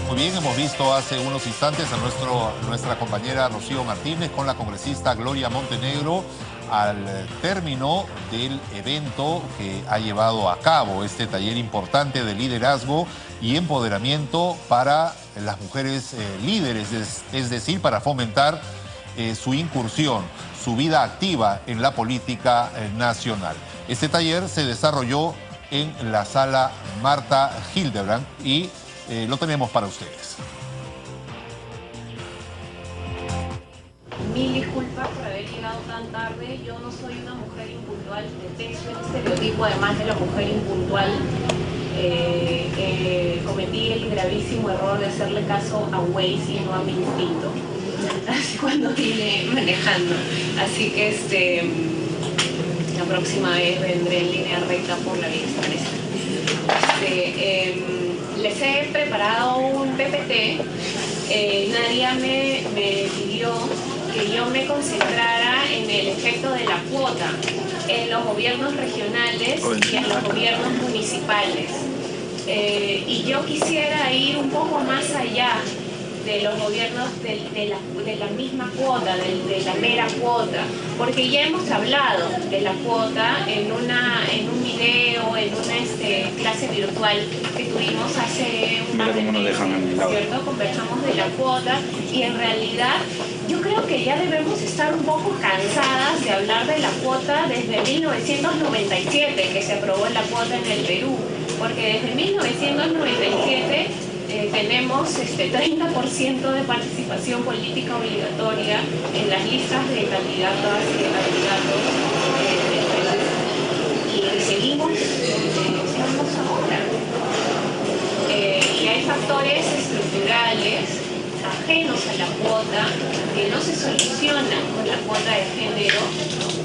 Muy bien, hemos visto hace unos instantes a nuestra compañera Rocío Martínez con la congresista Gloria Montenegro al término del evento que ha llevado a cabo este taller importante de liderazgo y empoderamiento para las mujeres líderes, es decir, para fomentar su incursión, su vida activa en la política nacional. Este taller se desarrolló en la sala Marta Hildebrand y lo tenemos para ustedes. Mil disculpas por haber llegado tan tarde. Yo no soy una mujer impuntual, detesto el estereotipo además de la mujer impuntual. Cometí el gravísimo error de hacerle caso a Waze y no a mi instinto cuando vine manejando. Así que la próxima vez vendré en línea recta por la vía expresa. Les he preparado un PPT. Nadia me pidió que yo me concentrara en el efecto de la cuota en los gobiernos regionales y en los gobiernos municipales. Y yo quisiera ir un poco más allá de los gobiernos de la misma cuota, de la mera cuota, porque ya hemos hablado de la cuota en un video, en una clase virtual que tuvimos hace un par de meses, ¿cierto? Conversamos de la cuota y en realidad yo creo que ya debemos estar un poco cansadas de hablar de la cuota desde 1997, que se aprobó la cuota en el Perú, porque desde 1997 tenemos 30% de participación política obligatoria en las listas de candidatas y de candidatos y seguimos estamos ahora. Y hay factores estructurales ajenos a la cuota que no se solucionan con la cuota de género,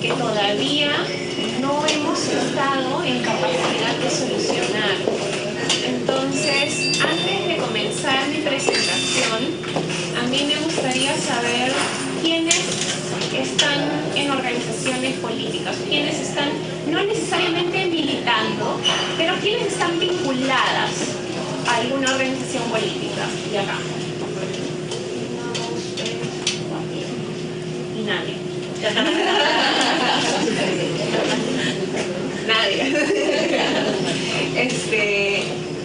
que todavía no hemos estado en capacidad de solucionar. Entonces, antes de comenzar mi presentación, a mí me gustaría saber quiénes están en organizaciones políticas, quiénes están no necesariamente militando, pero quiénes están vinculadas a alguna organización política. Y acá. Y nadie. Nadie.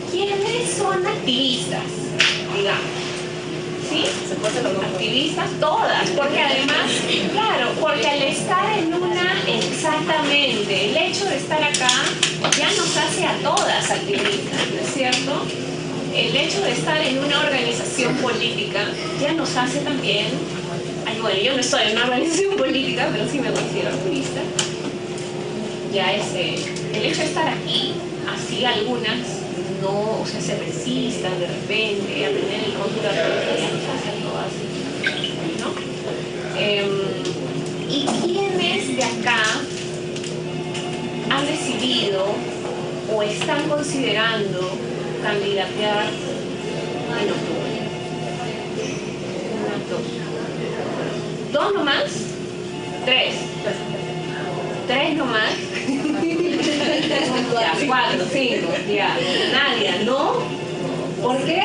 ¿Quiénes son activistas? Digamos. ¿Sí? Activistas todas, porque además, claro, porque al estar en exactamente, el hecho de estar acá ya nos hace a todas activistas, ¿no es cierto? El hecho de estar en una organización política ya nos hace también, bueno, yo no estoy en una organización política, pero sí me considero activista. Ya el hecho de estar aquí, así algunas no, se resistan de repente a tener el rótulo de ya nos hacen todas, ¿no? ¿Y quiénes de acá han decidido o están considerando candidatear en octubre? ¿Dos nomás? ¿Tres? ¿Tres nomás? Ya, 4, 5, ya. Nadia, ¿no? ¿Por qué?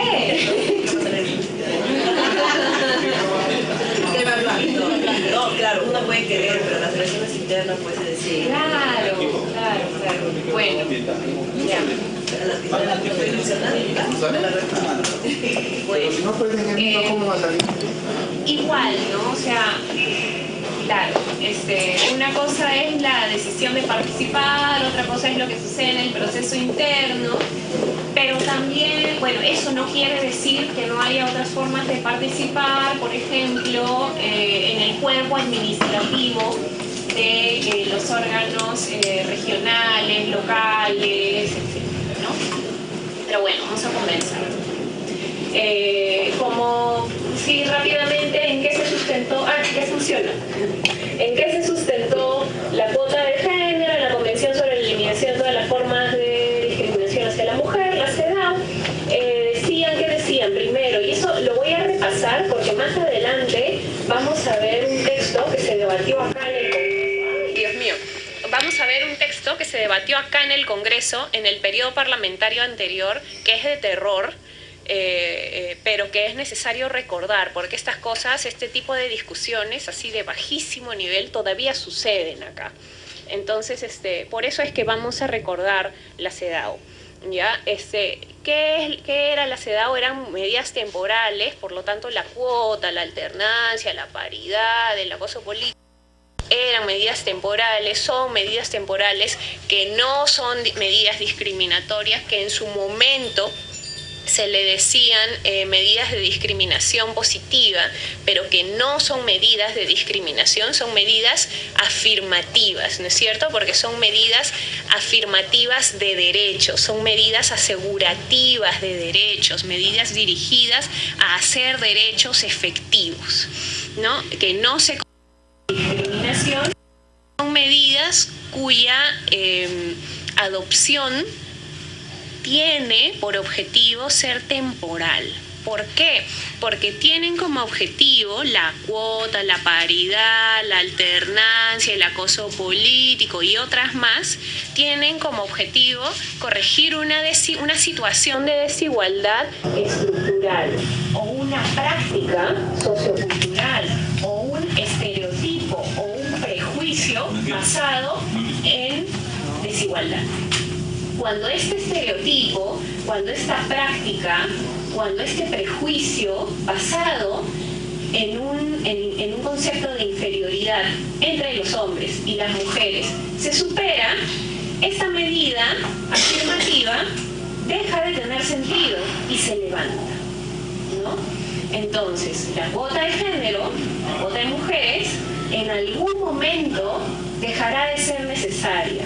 No, claro, uno puede querer, pero las relaciones internas puede decir. Claro. Bueno, ya. Igual, ¿no? O sea, claro, una cosa es la decisión de participar, otra cosa es lo que sucede en el proceso interno, pero también, bueno, eso no quiere decir que no haya otras formas de participar, por ejemplo, en el cuerpo administrativo de los órganos regionales, locales, etc., ¿no? Pero bueno, vamos a comenzar. Sí, rápidamente, ¿en qué se sustentó? ¿Qué funciona? ¿En qué se sustentó la cuota de género en la Convención sobre la Eliminación de todas las formas de discriminación hacia la mujer, la CEDAW? Decían primero, y eso lo voy a repasar porque más adelante vamos a ver un texto que se debatió acá en el Congreso. ¡Ay, Dios mío! Vamos a ver un texto que se debatió acá en el Congreso en el periodo parlamentario anterior, que es de terror, pero que es necesario recordar, porque estas cosas, este tipo de discusiones así de bajísimo nivel todavía suceden acá. Entonces, por eso es que vamos a recordar la CEDAW. ¿Ya? ¿Qué era la CEDAW? Eran medidas temporales, por lo tanto la cuota, la alternancia, la paridad, el acoso político, eran medidas temporales, son medidas temporales que no son medidas discriminatorias, que en su momento se le decían medidas de discriminación positiva, pero que no son medidas de discriminación, son medidas afirmativas, ¿no es cierto? Porque son medidas afirmativas de derechos, son medidas asegurativas de derechos, medidas dirigidas a hacer derechos efectivos, ¿no? Que no se discriminación, son medidas cuya adopción tiene por objetivo ser temporal. ¿Por qué? Porque tienen como objetivo la cuota, la paridad, la alternancia, el acoso político y otras más, tienen como objetivo corregir una situación de desigualdad estructural o una práctica sociocultural o un estereotipo o un prejuicio basado en desigualdad. Cuando este estereotipo, cuando esta práctica, cuando este prejuicio basado en un concepto de inferioridad entre los hombres y las mujeres se supera, esta medida afirmativa deja de tener sentido y se levanta, ¿no? Entonces, la cuota de género, la cuota de mujeres, en algún momento dejará de ser necesaria.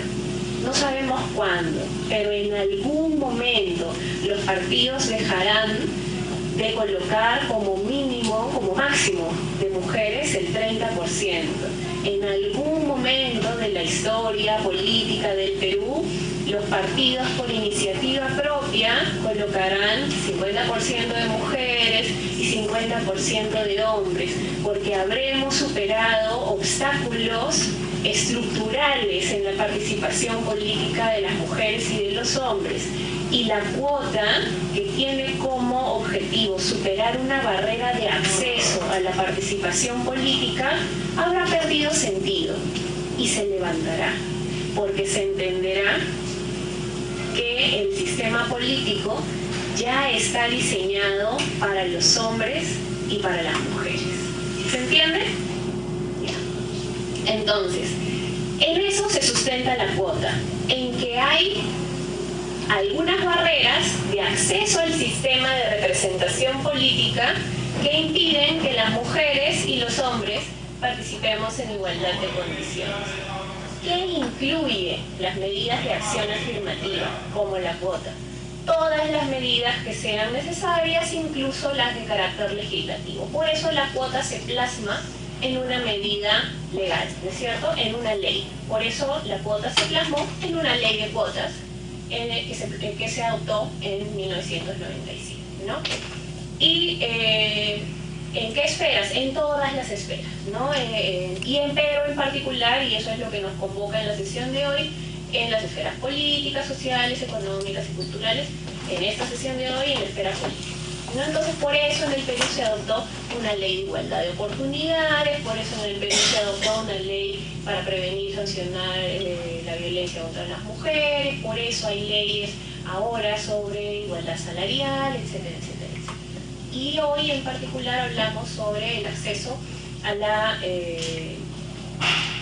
No sabemos cuándo, pero en algún momento los partidos dejarán de colocar como mínimo, como máximo de mujeres el 30%. En algún momento de la historia política del Perú, los partidos por iniciativa propia colocarán 50% de mujeres y 50% de hombres, porque habremos superado obstáculos estructurales en la participación política de las mujeres y de los hombres, y la cuota, que tiene como objetivo superar una barrera de acceso a la participación política, habrá perdido sentido y se levantará, porque se entenderá que el sistema político ya está diseñado para los hombres y para las mujeres. ¿Se entiende? Entonces, en eso se sustenta la cuota, en que hay algunas barreras de acceso al sistema de representación política que impiden que las mujeres y los hombres participemos en igualdad de condiciones. ¿Qué incluye las medidas de acción afirmativa, como la cuota? Todas las medidas que sean necesarias, incluso las de carácter legislativo. Por eso la cuota se plasma en una medida legal, ¿no es cierto? En una ley. Por eso la cuota se plasmó en una ley de cuotas que se adoptó en 1997, ¿no? Y ¿en qué esferas? En todas las esferas, ¿no? Pero en particular, y eso es lo que nos convoca en la sesión de hoy, en las esferas políticas, sociales, económicas y culturales, en esta sesión de hoy en la esfera política, ¿no? Entonces, por eso en el Perú se adoptó una ley de igualdad de oportunidades, por eso en el Perú se adoptó una ley para prevenir y sancionar la violencia contra las mujeres, por eso hay leyes ahora sobre igualdad salarial, etcétera, etcétera, etcétera. Y hoy en particular hablamos sobre el acceso a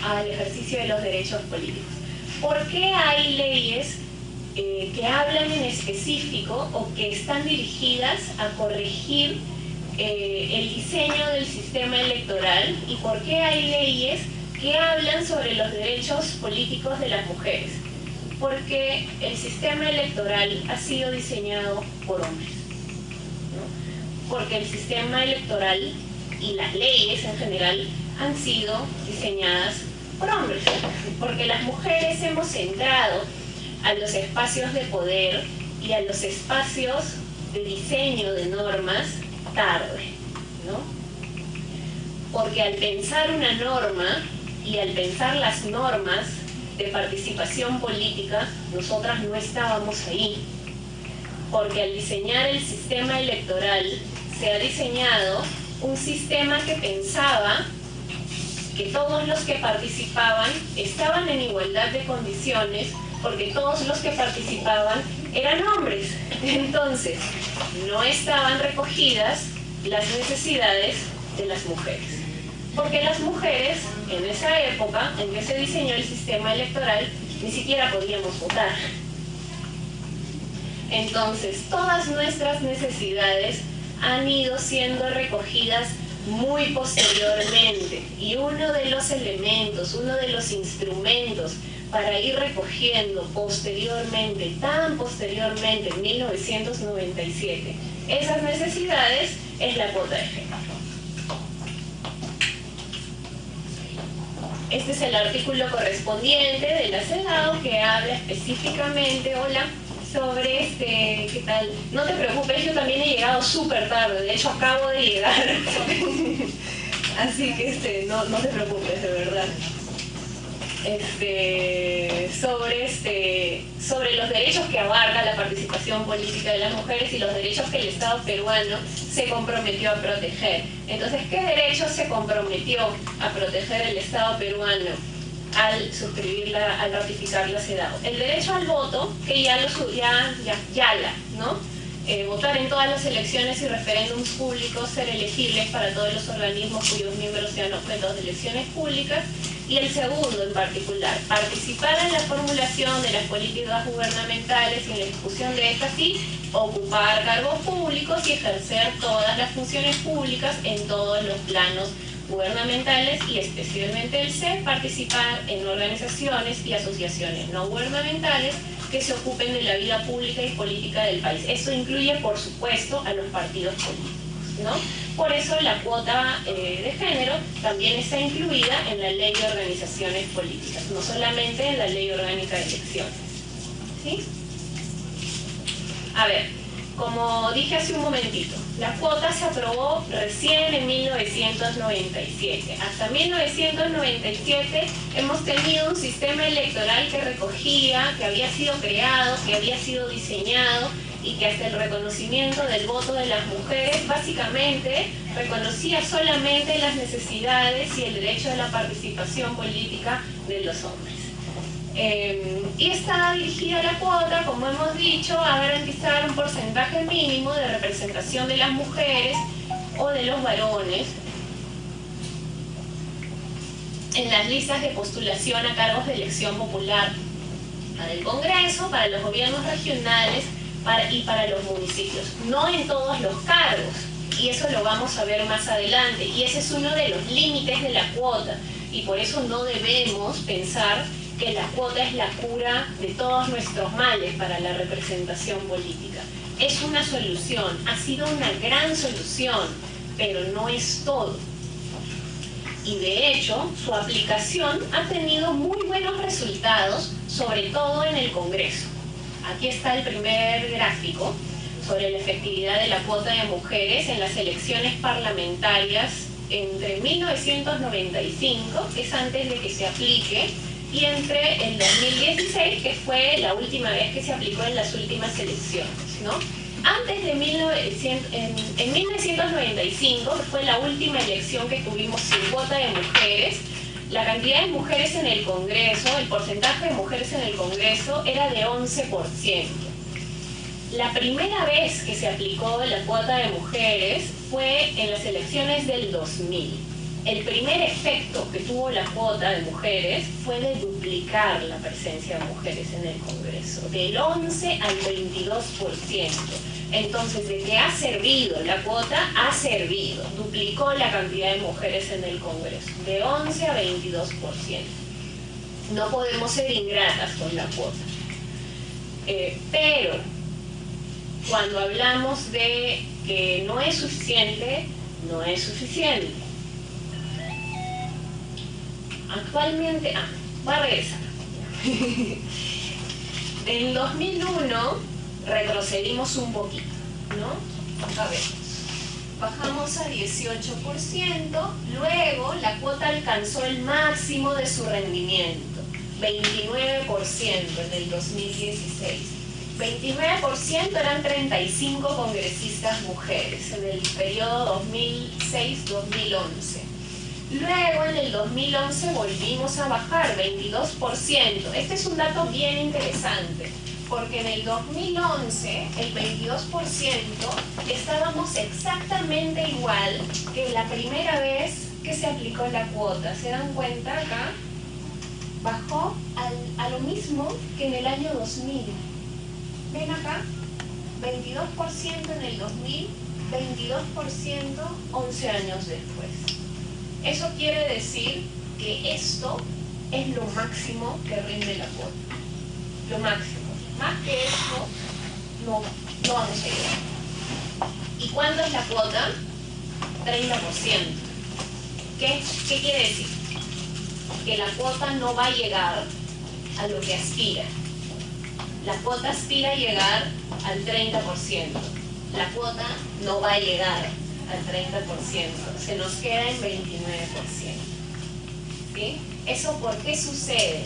al ejercicio de los derechos políticos. ¿Por qué hay leyes que hablan en específico o que están dirigidas a corregir el diseño del sistema electoral? ¿Y por qué hay leyes que hablan sobre los derechos políticos de las mujeres? Porque el sistema electoral ha sido diseñado por hombres, ¿no? Porque el sistema electoral y las leyes en general han sido diseñadas por hombres, porque las mujeres hemos entrado a los espacios de poder y a los espacios de diseño de normas tarde, ¿no? Porque al pensar una norma y al pensar las normas de participación política, nosotras no estábamos ahí. Porque al diseñar el sistema electoral se ha diseñado un sistema que pensaba que todos los que participaban estaban en igualdad de condiciones, porque todos los que participaban eran hombres. Entonces, no estaban recogidas las necesidades de las mujeres. Porque las mujeres, en esa época en que se diseñó el sistema electoral, ni siquiera podíamos votar. Entonces, todas nuestras necesidades han ido siendo recogidas muy posteriormente, y uno de los elementos, uno de los instrumentos para ir recogiendo posteriormente, tan posteriormente, en 1997, esas necesidades es la cuota de género. Este es el artículo correspondiente de la CEDAW que habla específicamente, hola, sobre ¿qué tal? No te preocupes, yo también he llegado súper tarde, de hecho acabo de llegar. Así que no te preocupes, de verdad. Sobre los derechos que abarca la participación política de las mujeres y los derechos que el Estado peruano se comprometió a proteger. Entonces, ¿qué derechos se comprometió a proteger el Estado peruano al suscribirla, al ratificar la CEDAW? El derecho al voto, que votar en todas las elecciones y referéndums públicos, ser elegibles para todos los organismos cuyos miembros sean objeto de elecciones públicas. Y el segundo en particular, participar en la formulación de las políticas gubernamentales y en la ejecución de estas, y ocupar cargos públicos y ejercer todas las funciones públicas en todos los planos gubernamentales, y especialmente el C, participar en organizaciones y asociaciones no gubernamentales que se ocupen de la vida pública y política del país. Esto incluye, por supuesto, a los partidos políticos, ¿no? Por eso la cuota de género también está incluida en la Ley de Organizaciones Políticas, no solamente en la Ley Orgánica de Elecciones, ¿sí? A ver, como dije hace un momentito, la cuota se aprobó recién en 1997. Hasta 1997 hemos tenido un sistema electoral que recogía, que había sido creado, que había sido diseñado, y que hasta el reconocimiento del voto de las mujeres básicamente reconocía solamente las necesidades y el derecho de la participación política de los hombres. Y está dirigida la cuota, como hemos dicho, a garantizar un porcentaje mínimo de representación de las mujeres o de los varones en las listas de postulación a cargos de elección popular para el Congreso, para los gobiernos regionales y para los municipios. No en todos los cargos, y eso lo vamos a ver más adelante, y ese es uno de los límites de la cuota, y por eso no debemos pensar que la cuota es la cura de todos nuestros males para la representación política. Es una solución, ha sido una gran solución, pero no es todo. Y de hecho, su aplicación ha tenido muy buenos resultados, sobre todo en el Congreso. Aquí está el primer gráfico sobre la efectividad de la cuota de mujeres en las elecciones parlamentarias entre 1995, que es antes de que se aplique, y entre el 2016, que fue la última vez que se aplicó en las últimas elecciones, ¿no? Antes de en 1995, que fue la última elección que tuvimos sin cuota de mujeres, la cantidad de mujeres en el Congreso, el porcentaje de mujeres en el Congreso era de 11%. La primera vez que se aplicó la cuota de mujeres fue en las elecciones del 2000. El primer efecto que tuvo la cuota de mujeres fue de duplicar la presencia de mujeres en el Congreso, del 11 al 22%. Entonces, ¿de qué ha servido la cuota? Ha servido, duplicó la cantidad de mujeres en el Congreso, de 11 a 22%. No podemos ser ingratas con la cuota. Pero, cuando hablamos de que no es suficiente, no es suficiente. Actualmente, voy a regresar. En 2001 retrocedimos un poquito, ¿no? A ver, bajamos a 18%, luego la cuota alcanzó el máximo de su rendimiento, 29% en el 2016. 29% eran 35 congresistas mujeres en el periodo 2006-2011. Luego en el 2011 volvimos a bajar 22%. Este es un dato bien interesante, porque en el 2011 el 22% estábamos exactamente igual que la primera vez que se aplicó la cuota. ¿Se dan cuenta acá? Bajó a lo mismo que en el año 2000. ¿Ven acá? 22% en el 2000, 22% 11 años después. Eso quiere decir que esto es lo máximo que rinde la cuota. Lo máximo. Más que esto, no vamos a llegar. ¿Y cuánto es la cuota? 30%. ¿Qué quiere decir? Que la cuota no va a llegar a lo que aspira. La cuota aspira a llegar al 30%. La cuota no va a llegar al 30%. Se nos queda en 29%. ¿Sí? ¿Eso por qué sucede?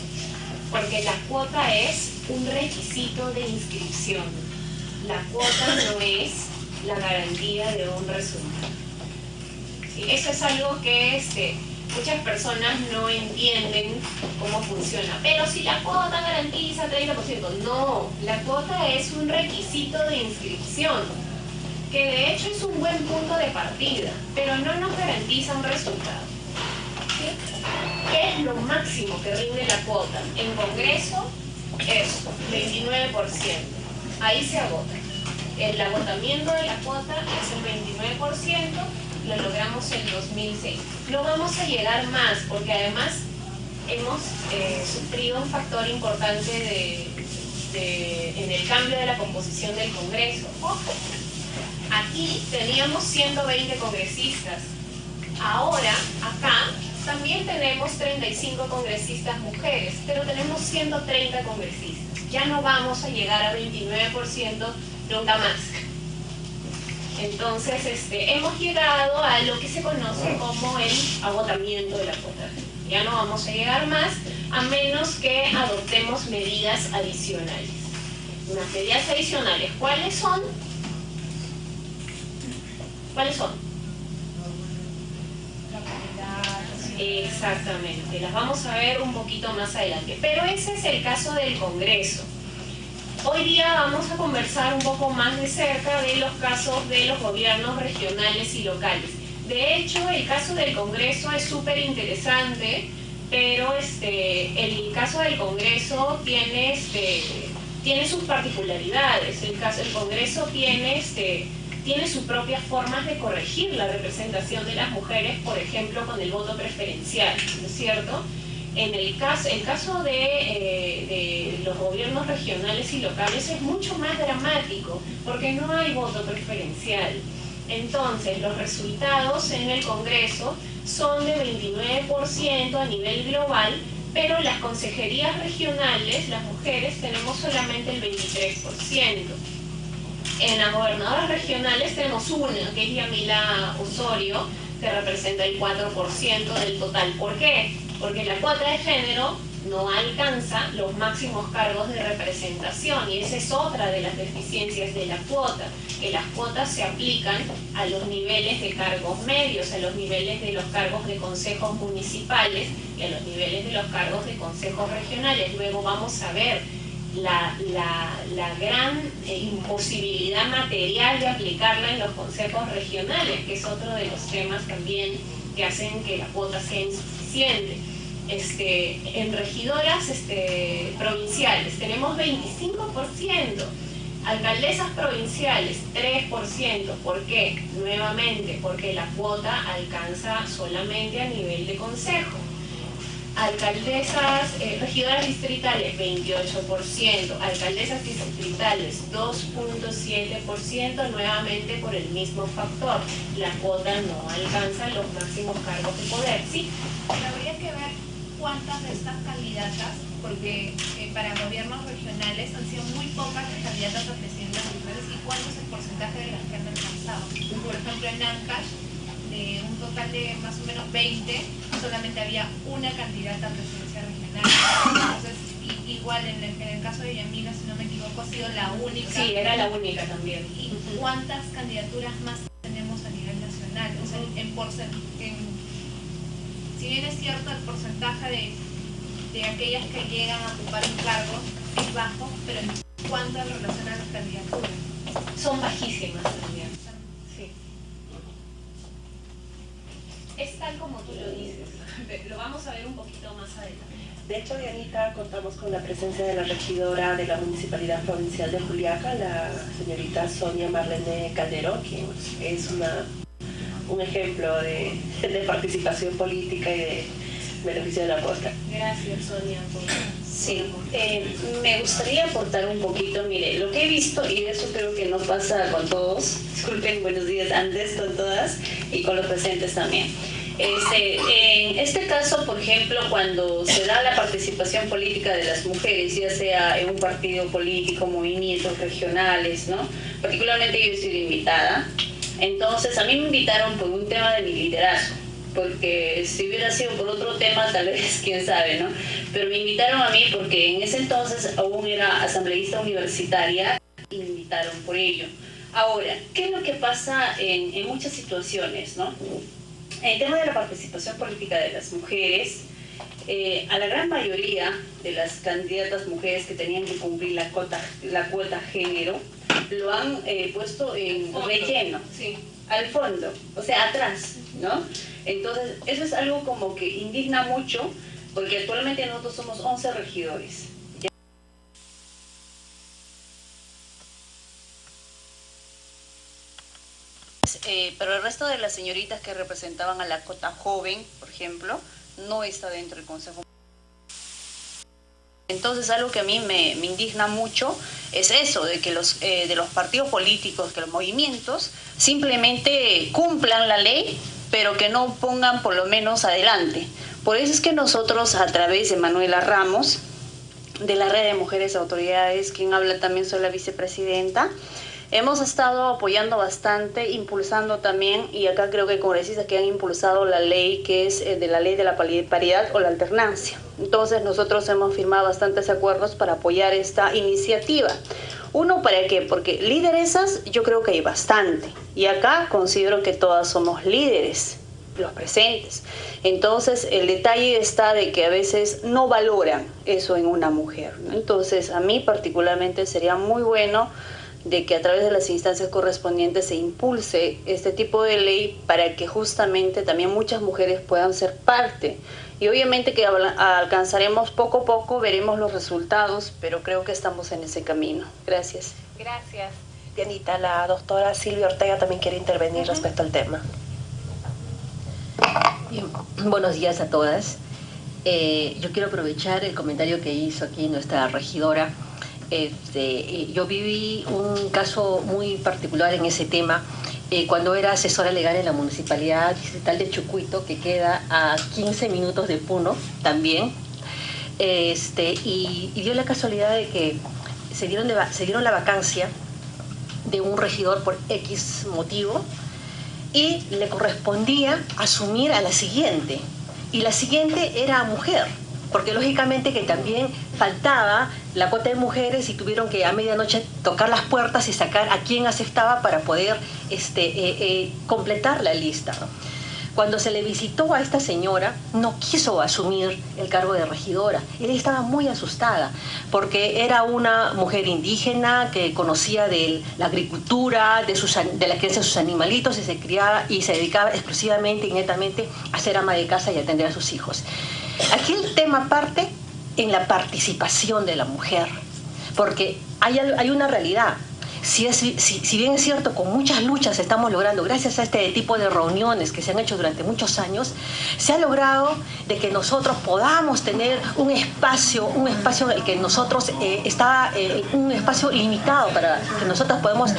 Porque la cuota es un requisito de inscripción. La cuota no es la garantía de un resultado. ¿Sí? Eso es algo que muchas personas no entienden cómo funciona. Pero si la cuota garantiza 30%, no, la cuota es un requisito de inscripción, que de hecho es un buen punto de partida, pero no nos garantiza un resultado. ¿Sí? ¿Qué es lo máximo que rinde la cuota? En Congreso es 29%. Ahí se agota. El agotamiento de la cuota es el 29%. Lo logramos en 2006. No vamos a llegar más, porque además hemos sufrido un factor importante en el cambio de la composición del Congreso. Ojo, aquí teníamos 120 congresistas. Ahora, acá, también tenemos 35 congresistas mujeres, pero tenemos 130 congresistas. Ya no vamos a llegar a 29% nunca más. Entonces, hemos llegado a lo que se conoce como el agotamiento de la cuota. Ya no vamos a llegar más, a menos que adoptemos medidas adicionales. Unas medidas adicionales, ¿cuáles son? ¿Cuáles son? Exactamente, las vamos a ver un poquito más adelante. Pero ese es el caso del Congreso. Hoy día vamos a conversar un poco más de cerca de los casos de los gobiernos regionales y locales. De hecho, el caso del Congreso es súper interesante, pero el caso del Congreso tiene sus particularidades. El Congreso tiene sus propias formas de corregir la representación de las mujeres, por ejemplo, con el voto preferencial, ¿no es cierto? En el caso de los gobiernos regionales y locales es mucho más dramático, porque no hay voto preferencial. Entonces, los resultados en el Congreso son de 29% a nivel global, pero las consejerías regionales, las mujeres, tenemos solamente el 23%. En las gobernadoras regionales tenemos una, que es Yamila Osorio, que representa el 4% del total. ¿Por qué? Porque la cuota de género no alcanza los máximos cargos de representación, y esa es otra de las deficiencias de la cuota, que las cuotas se aplican a los niveles de cargos medios, a los niveles de los cargos de consejos municipales y a los niveles de los cargos de consejos regionales. Luego vamos a ver la gran imposibilidad material de aplicarla en los consejos regionales, que es otro de los temas también que hacen que la cuota sea insuficiente. En regidoras provinciales tenemos 25%, alcaldesas provinciales 3%. ¿Por qué? Nuevamente, porque la cuota alcanza solamente a nivel de consejo. Regidoras distritales 28%, alcaldesas distritales 2.7%, nuevamente por el mismo factor. La cuota no alcanza los máximos cargos de poder, ¿sí? Habría que ver cuántas de estas candidatas, porque para gobiernos regionales han sido muy pocas las candidatas a presidentas mujeres, y cuánto es el porcentaje de las que han alcanzado. Por ejemplo, en Ancash, de un total de más o menos 20, solamente había una candidata a presidencia regional. Entonces, y igual en el caso de Yamila, si no me equivoco, ha sido la única. Sí, era la única también. ¿Y cuántas candidaturas más tenemos a nivel nacional? O sea, si bien es cierto el porcentaje de aquellas que llegan a ocupar un cargo es bajo, pero ¿en cuánto en relación a las candidaturas? Son bajísimas también. Sí. Es tal como tú lo dices. Lo vamos a ver un poquito más adelante. De hecho, Dianita, contamos con la presencia de la regidora de la Municipalidad Provincial de Juliaca, la señorita Sonia Marlene Calderón, quien es un ejemplo de participación política y de beneficio de la costa. Gracias, Sonia. Sí, me gustaría aportar un poquito. Mire, lo que he visto, y eso creo que no pasa con todos, disculpen, buenos días antes con todas y con los presentes también. En este caso, por ejemplo, cuando se da la participación política de las mujeres, ya sea en un partido político, movimientos regionales, ¿no? Particularmente yo estoy invitada. Entonces, a mí me invitaron por un tema de mi liderazgo, porque si hubiera sido por otro tema, tal vez, quién sabe, ¿no? Pero me invitaron a mí porque en ese entonces aún era asambleísta universitaria y me invitaron por ello. Ahora, ¿qué es lo que pasa en muchas situaciones, ¿no? En el tema de la participación política de las mujeres, a la gran mayoría de las candidatas mujeres que tenían que cumplir la cuota género, lo han puesto en relleno, sí, al fondo, o sea, atrás, ¿no? Entonces, eso es algo como que indigna mucho, porque actualmente nosotros somos 11 regidores. Pero el resto de las señoritas que representaban a la cota joven, por ejemplo, no está dentro del Consejo. Entonces, algo que a mí me indigna mucho es eso, de que de los partidos políticos, que los movimientos simplemente cumplan la ley, pero que no pongan por lo menos adelante. Por eso es que nosotros, a través de Manuela Ramos, de la Red de Mujeres Autoridades, quien habla también, soy la vicepresidenta, hemos estado apoyando bastante, impulsando también, y acá creo que hay congresistas que han impulsado la ley que es de la ley de la paridad o la alternancia. Entonces nosotros hemos firmado bastantes acuerdos para apoyar esta iniciativa. Uno, ¿para qué? Porque lideresas yo creo que hay bastante. Y acá considero que todas somos líderes, los presentes. Entonces el detalle está de que a veces no valoran eso en una mujer, ¿no? Entonces a mí particularmente sería muy bueno de que a través de las instancias correspondientes se impulse este tipo de ley para que justamente también muchas mujeres puedan ser parte. Y obviamente que alcanzaremos poco a poco, veremos los resultados, pero creo que estamos en ese camino. Gracias. Gracias. Dianita, la doctora Silvia Ortega también quiere intervenir respecto al tema. Bien, buenos días a todas. Yo quiero aprovechar el comentario que hizo aquí nuestra regidora. Yo viví un caso muy particular en ese tema cuando era asesora legal en la Municipalidad Distrital de Chucuito, que queda a 15 minutos de Puno también, y dio la casualidad de que se dieron la vacancia de un regidor por X motivo y le correspondía asumir a la siguiente, y la siguiente era mujer, porque lógicamente que también faltaba la cuota de mujeres y tuvieron que a medianoche tocar las puertas y sacar a quien aceptaba para poder completar la lista, ¿no? Cuando se le visitó a esta señora, no quiso asumir el cargo de regidora. Ella estaba muy asustada porque era una mujer indígena que conocía de la agricultura, de la crianza de sus animalitos, y se criaba y se dedicaba exclusivamente y netamente a ser ama de casa y atender a sus hijos. Aquí el tema parte en la participación de la mujer, porque hay una realidad. Si bien es cierto, con muchas luchas estamos logrando, gracias a este tipo de reuniones que se han hecho durante muchos años, se ha logrado de que nosotros podamos tener un espacio en el que nosotros un espacio limitado para que nosotros podamos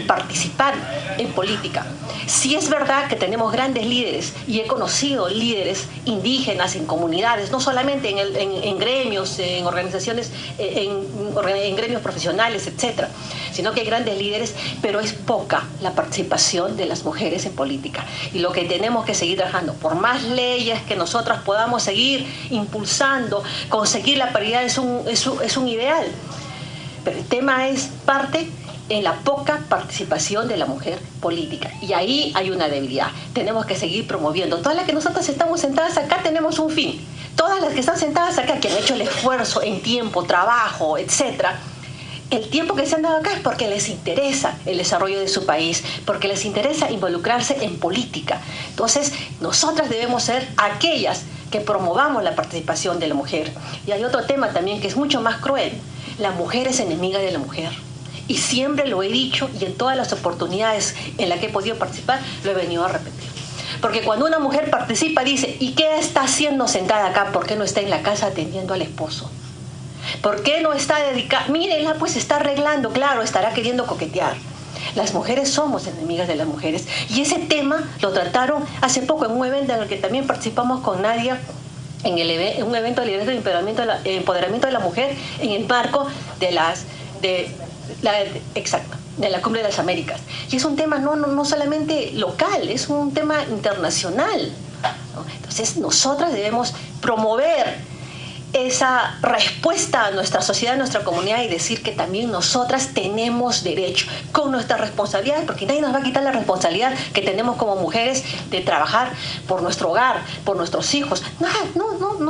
participar en política. Sí es verdad que tenemos grandes líderes y he conocido líderes indígenas en comunidades, no solamente en gremios, en organizaciones, en gremios profesionales, etcétera, sino que hay grandes líderes, pero es poca la participación de las mujeres en política. Y lo que tenemos que seguir trabajando, por más leyes que nosotras podamos seguir impulsando, conseguir la paridad es un ideal. Pero el tema es parte en la poca participación de la mujer política. Y ahí hay una debilidad. Tenemos que seguir promoviendo. Todas las que nosotros estamos sentadas acá tenemos un fin. Todas las que están sentadas acá, que han hecho el esfuerzo en tiempo, trabajo, etcétera, el tiempo que se han dado acá es porque les interesa el desarrollo de su país, porque les interesa involucrarse en política. Entonces, nosotras debemos ser aquellas que promovamos la participación de la mujer. Y hay otro tema también que es mucho más cruel. La mujer es enemiga de la mujer. Y siempre lo he dicho y en todas las oportunidades en las que he podido participar lo he venido a repetir. Porque cuando una mujer participa dice, ¿y qué está haciendo sentada acá? ¿Por qué no está en la casa atendiendo al esposo? ¿Por qué no está dedicada? Mírenla, pues está arreglando, claro, estará queriendo coquetear. Las mujeres somos enemigas de las mujeres. Y ese tema lo trataron hace poco en un evento en el que también participamos con Nadia, en un evento de liderazgo y empoderamiento de la mujer en el marco de la Cumbre de las Américas. Y es un tema no solamente local, es un tema internacional, ¿no? Entonces nosotras debemos promover esa respuesta a nuestra sociedad, a nuestra comunidad y decir que también nosotras tenemos derecho con nuestras responsabilidades, porque nadie nos va a quitar la responsabilidad que tenemos como mujeres de trabajar por nuestro hogar, por nuestros hijos. No,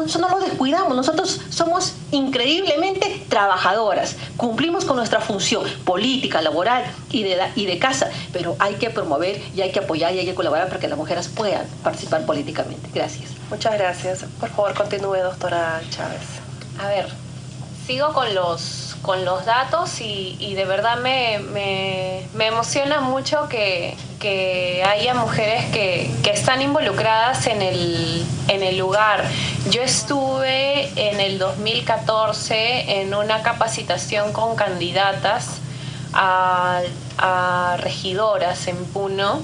eso no lo descuidamos. Nosotros somos increíblemente trabajadoras, cumplimos con nuestra función política, laboral y de casa, pero hay que promover y hay que apoyar y hay que colaborar para que las mujeres puedan participar políticamente. Gracias. Muchas gracias. Por favor, continúe, doctora Chávez. A ver, sigo con los datos y de verdad me emociona mucho que haya mujeres que están involucradas en el lugar. Yo estuve en el 2014 en una capacitación con candidatas a regidoras en Puno,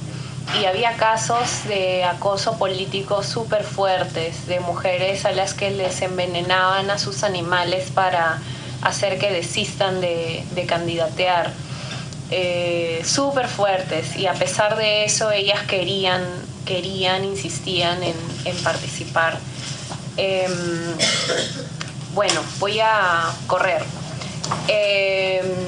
y había casos de acoso político súper fuertes, de mujeres a las que les envenenaban a sus animales para hacer que desistan de candidatear. Súper fuertes, y a pesar de eso ellas querían, insistían en participar. Bueno, voy a correr.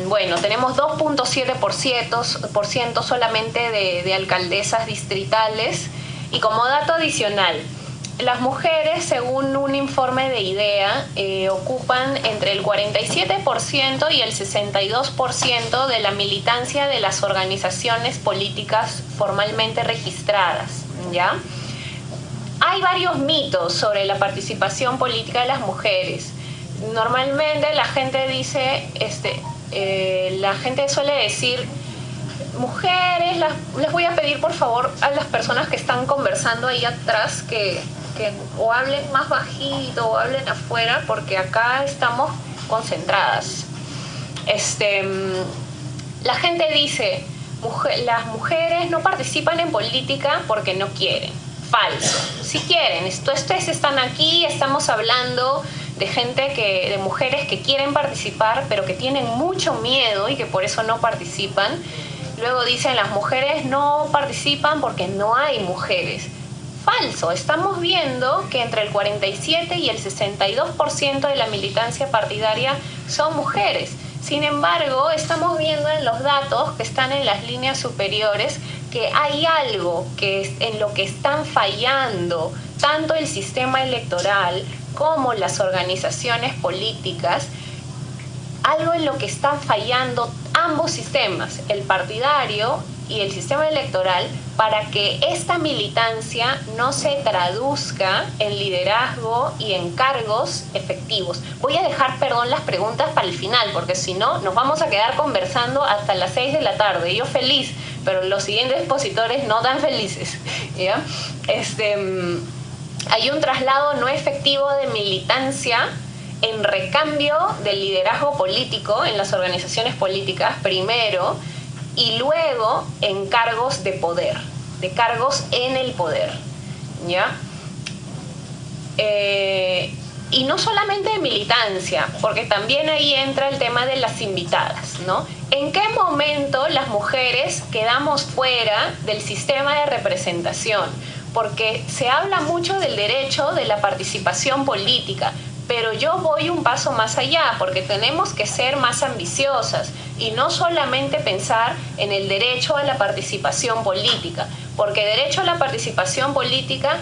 Bueno, tenemos 2.7% solamente de alcaldesas distritales. Y como dato adicional, las mujeres, según un informe de IDEA, ocupan entre el 47% y el 62% de la militancia de las organizaciones políticas formalmente registradas, ¿ya? Hay varios mitos sobre la participación política de las mujeres. Normalmente la gente dice, la gente suele decir, mujeres, les voy a pedir por favor a las personas que están conversando ahí atrás que o hablen más bajito o hablen afuera, porque acá estamos concentradas. La gente dice, las mujeres no participan en política porque no quieren. Falso. Si quieren, ustedes están aquí, estamos hablando de de mujeres que quieren participar, pero que tienen mucho miedo y que por eso no participan. Luego dicen, las mujeres no participan porque no hay mujeres. Falso. Estamos viendo que entre el 47 y el 62% de la militancia partidaria son mujeres. Sin embargo, estamos viendo en los datos que están en las líneas superiores que hay algo en lo que están fallando tanto el sistema electoral como las organizaciones políticas, algo en lo que están fallando ambos sistemas, el partidario y el sistema electoral, para que esta militancia no se traduzca en liderazgo y en cargos efectivos. Voy a dejar, las preguntas para el final, porque si no, nos vamos a quedar conversando hasta las 6 de la tarde. Yo feliz, pero los siguientes expositores no tan felices, ¿ya? Hay un traslado no efectivo de militancia en recambio del liderazgo político en las organizaciones políticas, primero, y luego en cargos de poder, de cargos en el poder, ¿ya? Y no solamente de militancia, porque también ahí entra el tema de las invitadas, ¿no? ¿En qué momento las mujeres quedamos fuera del sistema de representación? Porque se habla mucho del derecho de la participación política, pero yo voy un paso más allá, porque tenemos que ser más ambiciosas y no solamente pensar en el derecho a la participación política, porque derecho a la participación política